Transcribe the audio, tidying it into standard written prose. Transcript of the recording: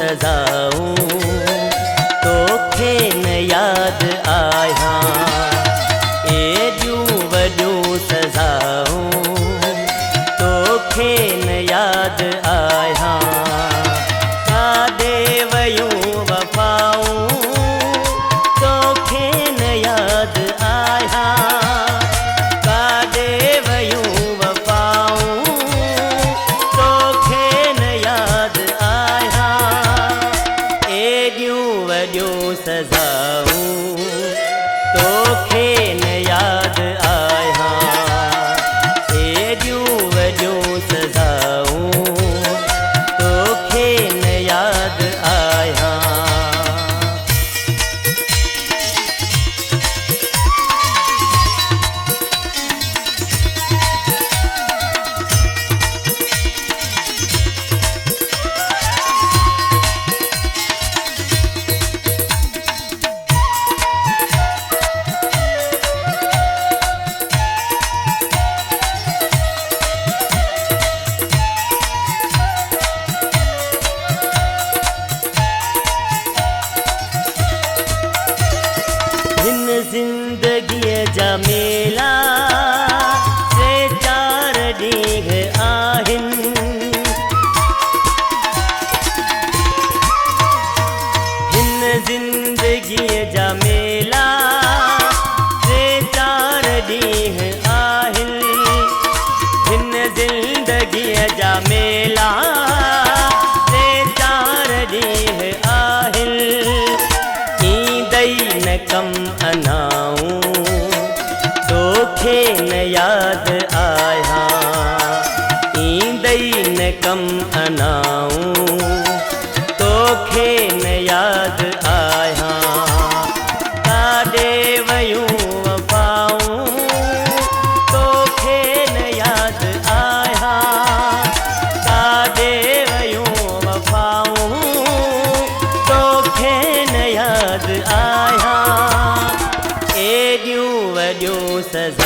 सजाऊं तोखे न याद आया एडियूं वडियूं सजाऊं तोखे न याद आया काॾे वयूं वफ़ाऊं तोखे न याद आया काॾे वयूं वफ़ाऊं तोखे न याद आया एडियूं वडियूं सजाऊं तोखे न याद आया एडियूं वडियूं सजाऊं तोखे न याद आया। हिन ज़िंदगीअ जा मेला टे चार ॾींहं आहिनि हिन ज़िंदगीअ जा मेला टे चार ॾींहं आहिनि हिन ज़िंदगीअ जा मेला टे चार ॾींहं आहिनि ईंदई न कम अनाऊं तोखे न याद आया ईंदई न कम अनाऊं तोखे न याद आया काॾे वयूं वफ़ाऊं तोखे न याद आया काॾे वयूं वफ़ाऊं तोखे न याद आया एडियूं वडियूं सजा